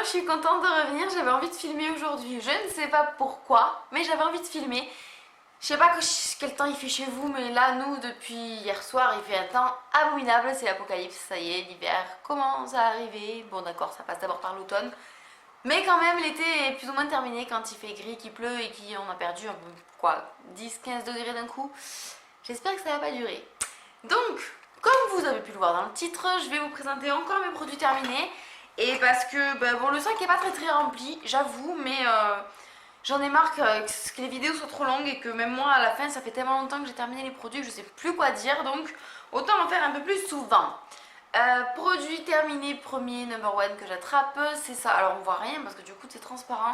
je suis contente de revenir, j'avais envie de filmer aujourd'hui, je ne sais pas pourquoi, mais j'avais envie de filmer. Je sais pas quel temps il fait chez vous, mais là, nous, depuis hier soir, il fait un temps abominable, c'est l'apocalypse, ça y est, l'hiver commence à arriver. Bon d'accord, ça passe d'abord par l'automne, mais quand même, l'été est plus ou moins terminé quand il fait gris, qu'il pleut et qu'on a perdu un peu, quoi, 10-15 degrés d'un coup. J'espère que ça va pas durer. Donc, comme vous avez pu le voir dans le titre, je vais vous présenter encore mes produits terminés. Et parce que, bon, le sac est pas très rempli, j'avoue, mais j'en ai marre que les vidéos soient trop longues et que même moi, à la fin, ça fait tellement longtemps que j'ai terminé les produits que je sais plus quoi dire. Donc, autant en faire un peu plus souvent. Produit terminé, premier, number one que j'attrape, c'est ça. Alors, on voit rien parce que du coup, c'est transparent.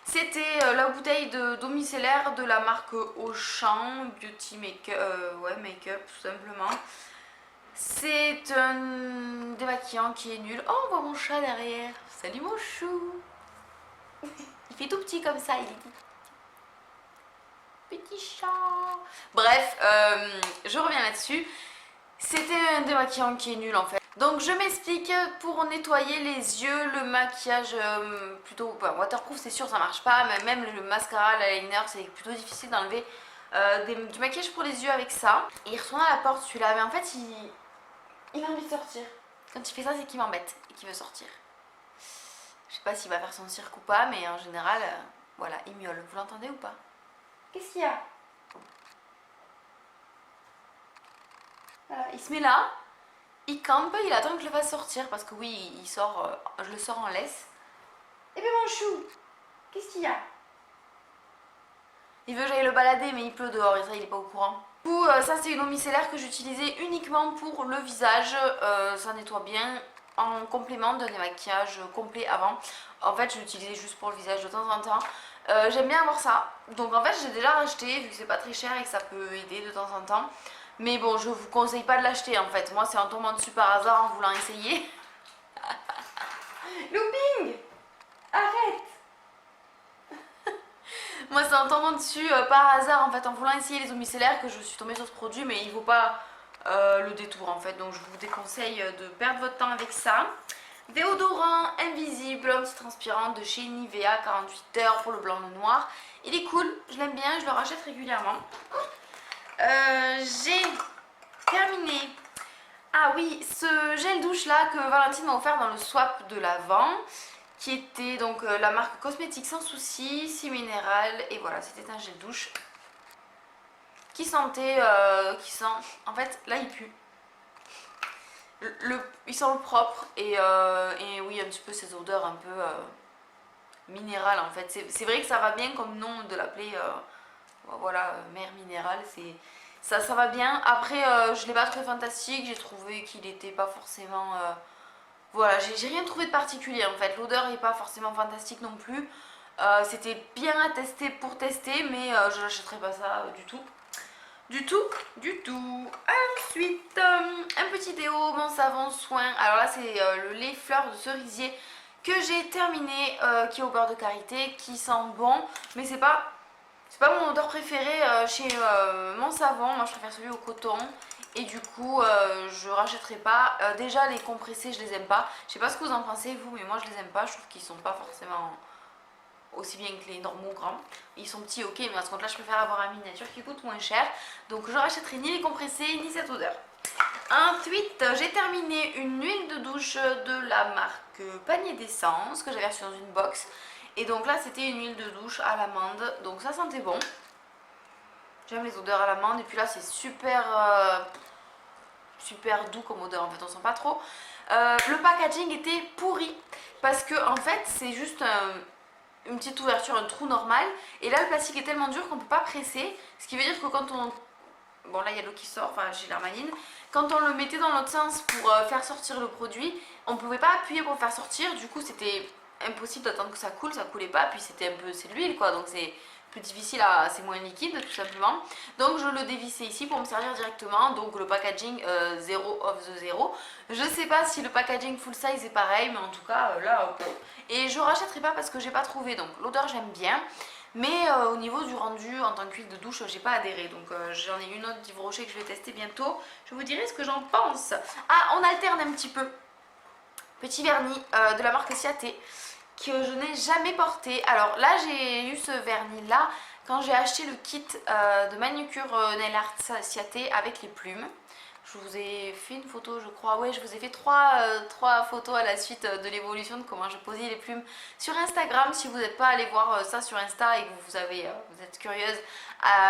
C'était la bouteille d'eau micellaire de la marque Auchan, Beauty Make-up tout simplement. C'est un démaquillant qui est nul. Oh, on voit mon chat derrière. Salut mon chou. Il fait tout petit comme ça, il est petit chat. Bref, je reviens là-dessus. C'était un démaquillant qui est nul en fait. Donc je m'explique, pour nettoyer les yeux, le maquillage plutôt waterproof c'est sûr ça marche pas, mais même le mascara, l'eyeliner c'est plutôt difficile d'enlever du maquillage pour les yeux avec ça. Et il retourne à la porte celui-là, mais en fait il a envie de sortir. Quand il fait ça c'est qu'il m'embête et qu'il veut sortir. Je sais pas s'il va faire son cirque ou pas, mais en général, voilà, il miaule. Vous l'entendez ou pas? Qu'est-ce qu'il y a? Voilà, il se met là. Il campe, il attend que je le fasse sortir parce que oui, il sort, je le sors en laisse. Eh bien mon chou, qu'est-ce qu'il y a? Il veut que j'aille le balader mais il pleut dehors et ça il est pas au courant. Du coup, ça c'est une eau micellaire que j'utilisais uniquement pour le visage, ça nettoie bien en complément d'un démaquillage complet avant. En fait je l'utilisais juste pour le visage de temps en temps. J'aime bien avoir ça, donc en fait j'ai déjà racheté vu que c'est pas très cher et que ça peut aider de temps en temps. Mais bon, je vous conseille pas de l'acheter en fait. Moi, c'est en tombant dessus par hasard en voulant essayer. Looping! Arrête! Moi, c'est en tombant dessus par hasard en fait, en voulant essayer les eaux micellaires que je suis tombée sur ce produit, mais il vaut pas le détour en fait. Donc, je vous déconseille de perdre votre temps avec ça. Déodorant invisible, anti-transpirant de chez Nivea, 48 heures pour le blanc, le noir. Il est cool, je l'aime bien, je le rachète régulièrement. J'ai terminé. Ah oui, ce gel douche là que Valentine m'a offert dans le swap de l'avant, qui était donc la marque Cosmétique Sans Souci, 6 minéral, et voilà, c'était un gel douche qui sentait, en fait là il pue. Il sent le propre et oui, un petit peu ces odeurs un peu minérales en fait. C'est vrai que ça va bien comme nom de l'appeler. Voilà, mer minérale, ça va bien. Après, je l'ai pas trouvé fantastique, j'ai trouvé qu'il était pas forcément... voilà, j'ai rien trouvé de particulier en fait. L'odeur est pas forcément fantastique non plus. C'était bien à tester pour tester, mais je n'achèterai pas ça du tout. Du tout. Ensuite, un petit déo, mon savon soin. Alors là, c'est le lait fleur de cerisier que j'ai terminé, qui est au beurre de karité, qui sent bon, mais c'est pas mon odeur préférée chez mon savon. Moi je préfère celui au coton. Et du coup je rachèterai pas. Déjà les compressés je les aime pas. Je sais pas ce que vous en pensez vous, mais moi je les aime pas. Je trouve qu'ils sont pas forcément aussi bien que les normaux grands. Ils sont petits ok, mais à ce compte là je préfère avoir un miniature qui coûte moins cher. Donc je rachèterai ni les compressés ni cette odeur. Ensuite j'ai terminé une huile de douche de la marque Panier d'essence que j'avais reçue dans une box. Et donc là c'était une huile de douche à l'amande, donc ça sentait bon. J'aime les odeurs à l'amande et puis là c'est super doux comme odeur en fait, on sent pas trop. Le packaging était pourri parce que en fait c'est juste une petite ouverture, un trou normal. Et là le plastique est tellement dur qu'on peut pas presser, ce qui veut dire que quand on... Bon là il y a l'eau qui sort, enfin j'ai l'hermaline. Quand on le mettait dans l'autre sens pour faire sortir le produit, on pouvait pas appuyer pour le faire sortir, du coup c'était impossible d'attendre que ça coule, ça coulait pas, puis c'était un peu, c'est de l'huile quoi, donc c'est plus difficile c'est moins liquide tout simplement. Donc je le dévissais ici pour me servir directement, donc le packaging Zero of the Zero. Je sais pas si le packaging full size est pareil, mais en tout cas là, et je rachèterai pas parce que j'ai pas trouvé, donc l'odeur j'aime bien. Mais au niveau du rendu en tant qu'huile de douche, j'ai pas adhéré. Donc j'en ai une autre d'Yves Rocher que je vais tester bientôt. Je vous dirai ce que j'en pense. Ah, on alterne un petit peu. Petit vernis de la marque Ciaté. que je n'ai jamais porté. Alors là j'ai eu ce vernis là quand j'ai acheté le kit de manucure Nail Art Ciaté avec les plumes. Je vous ai fait une photo je crois, ouais je vous ai fait trois photos à la suite de l'évolution de comment je posais les plumes sur Instagram. Si vous n'êtes pas allé voir ça sur Insta et que vous êtes curieuse,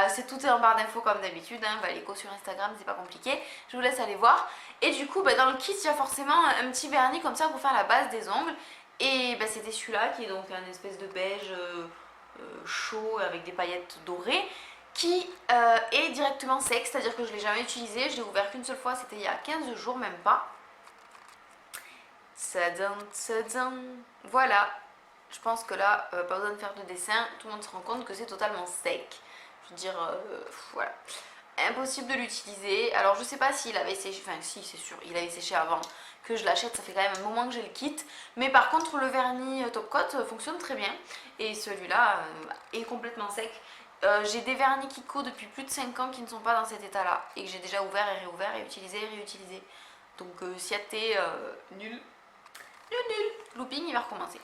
c'est tout est en barre d'infos comme d'habitude, hein, l'écho sur Instagram c'est pas compliqué, je vous laisse aller voir. Et du coup dans le kit il y a forcément un petit vernis comme ça pour faire la base des ongles. Et c'était celui-là qui est donc un espèce de beige chaud avec des paillettes dorées qui est directement sec, c'est-à-dire que je ne l'ai jamais utilisé, je l'ai ouvert qu'une seule fois, c'était il y a 15 jours, même pas. Tadam. Voilà, je pense que là, pas besoin de faire de dessin, tout le monde se rend compte que c'est totalement sec. Je veux dire, voilà. Impossible de l'utiliser. Alors je sais pas s'il avait séché, enfin si c'est sûr, il avait séché avant que je l'achète, ça fait quand même un moment que j'ai le kit. Mais par contre le vernis Top Coat fonctionne très bien et celui-là est complètement sec. J'ai des vernis Kiko depuis plus de 5 ans qui ne sont pas dans cet état là et que j'ai déjà ouvert et réouvert et utilisé et réutilisé. Donc Ciaté, nul. Looping il va recommencer.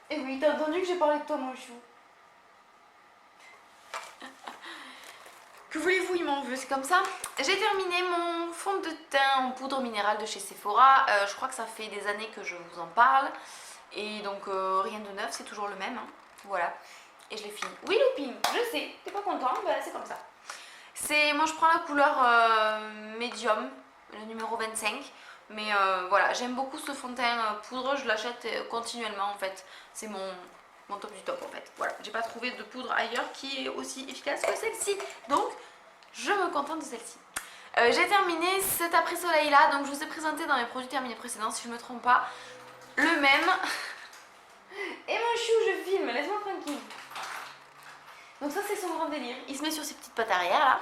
Et oui, t'as entendu que j'ai parlé de toi mon chou. Que voulez-vous, il m'en veut, c'est comme ça. J'ai terminé mon fond de teint en poudre minérale de chez Sephora. Je crois que ça fait des années que je vous en parle. Et donc rien de neuf, c'est toujours le même. Hein. Voilà. Et je l'ai fini. Oui, Looping, je sais. T'es pas content, c'est comme ça. Moi je prends la couleur médium, le numéro 25. Mais voilà, j'aime beaucoup ce fond de teint poudre. Je l'achète continuellement en fait. C'est mon top du top en fait. Voilà, j'ai pas trouvé de poudre ailleurs qui est aussi efficace que celle-ci. Donc, je me contente de celle-ci. J'ai terminé cet après-soleil là, donc je vous ai présenté dans mes produits terminés précédents, si je me trompe pas, le même. Et mon chou, je filme, laisse-moi tranquille. Donc ça c'est son grand délire. Il se met sur ses petites pattes arrière là.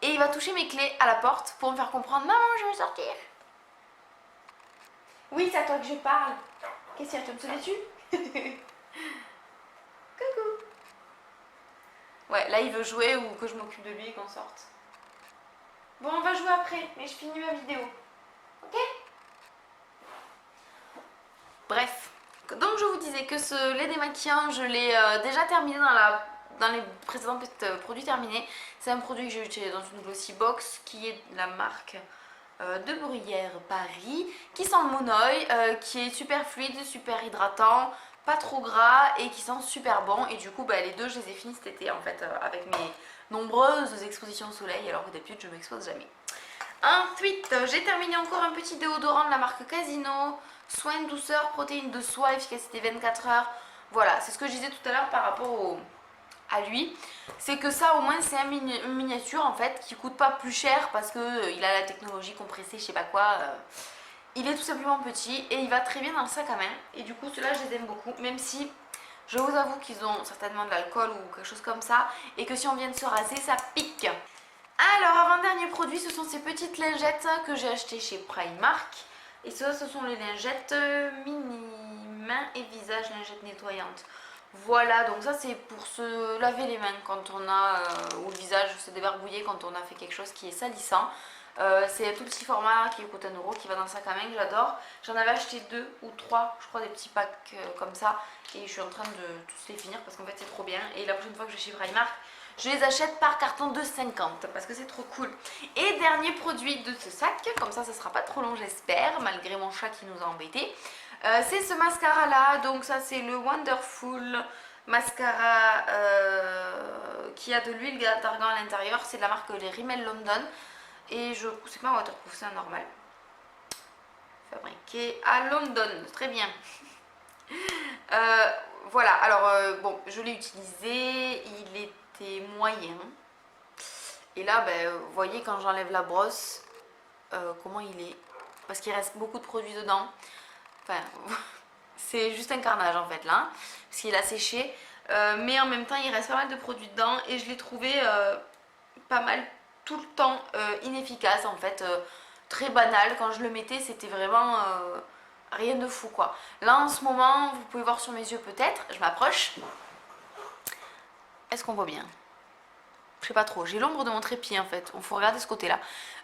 Et il va toucher mes clés à la porte pour me faire comprendre, maman je veux sortir. Oui, c'est à toi que je parle. Qu'est-ce qu'il y a, tu veux me sauter dessus? Coucou. Ouais, là il veut jouer ou que je m'occupe de lui et qu'on sorte. Bon, on va jouer après, mais je finis ma vidéo. Ok? Bref. Donc je vous disais que ce lait démaquillant, je l'ai déjà terminé dans les précédents produits terminés. C'est un produit que j'ai utilisé dans une Glossy Box qui est de la marque de Bruyère Paris, qui sent le monoeil, qui est super fluide, super hydratant, pas trop gras et qui sent super bon. Et du coup les deux je les ai finis cet été en fait avec mes nombreuses expositions au soleil, alors que d'habitude je m'expose jamais. Ensuite j'ai terminé encore un petit déodorant de la marque Casino, soin de douceur, protéines de soie, efficacité 24 heures. Voilà, c'est ce que je disais tout à l'heure par rapport à lui, c'est que ça au moins c'est une miniature en fait qui coûte pas plus cher parce que il a la technologie compressée je sais pas quoi. Il est tout simplement petit et il va très bien dans le sac à main. Et du coup ceux-là je les aime beaucoup, même si je vous avoue qu'ils ont certainement de l'alcool ou quelque chose comme ça. Et que si on vient de se raser ça pique. Alors avant-dernier produit, ce sont ces petites lingettes que j'ai achetées chez Primark. Et ça ce sont les lingettes mini main et visage, lingettes nettoyantes. Voilà, donc ça c'est pour se laver les mains quand on a, ou le visage se débarbouiller quand on a fait quelque chose qui est salissant. C'est un tout petit format qui coûte 1 euro, qui va dans le sac à main, que j'adore. J'en avais acheté 2 ou 3, je crois, des petits packs comme ça. Et je suis en train de tous les finir parce qu'en fait c'est trop bien. Et la prochaine fois que je vais chez Primark, je les achète par carton de 50 parce que c'est trop cool. Et dernier produit de ce sac, comme ça sera pas trop long j'espère, malgré mon chat qui nous a embêtés. C'est ce mascara là, donc ça c'est le Wonderful mascara qui a de l'huile d'argan à l'intérieur. C'est de la marque les Rimmel London. Et c'est pas un waterproof, c'est un normal. Fabriqué à London, très bien. Voilà, alors bon, je l'ai utilisé, il était moyen. Et là, vous voyez quand j'enlève la brosse, comment il est. Parce qu'il reste beaucoup de produits dedans. Enfin, c'est juste un carnage en fait là, parce qu'il a séché. Mais en même temps, il reste pas mal de produits dedans et je l'ai trouvé pas mal tout le temps inefficace en fait, très banal. Quand je le mettais c'était vraiment rien de fou quoi. Là en ce moment vous pouvez voir sur mes yeux peut-être, je m'approche. Est-ce qu'on voit bien? Je sais pas trop, j'ai l'ombre de mon trépied en fait, il faut regarder ce côté là.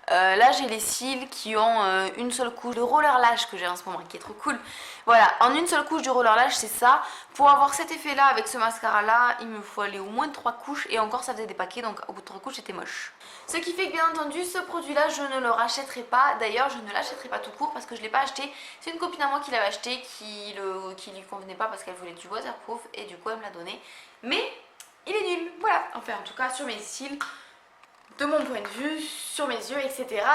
Là j'ai les cils qui ont une seule couche de roller lash que j'ai en ce moment, qui est trop cool. Voilà, en une seule couche de roller lash c'est ça. Pour avoir cet effet là avec ce mascara là, il me faut aller au moins 3 couches et encore ça faisait des paquets, donc au bout de 3 couches c'était moche. Ce qui fait que bien entendu ce produit là je ne le rachèterai pas. D'ailleurs je ne l'achèterai pas tout court parce que je ne l'ai pas acheté. C'est une copine à moi qui l'avait acheté, qui lui convenait pas parce qu'elle voulait du waterproof et du coup elle me l'a donné. Mais il est nul, voilà. Enfin en tout cas sur mes cils, de mon point de vue, sur mes yeux, etc.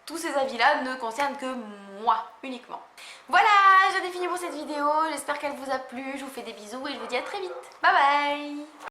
Tous ces avis-là ne concernent que moi uniquement. Voilà, j'en ai fini pour cette vidéo. J'espère qu'elle vous a plu. Je vous fais des bisous et je vous dis à très vite. Bye bye.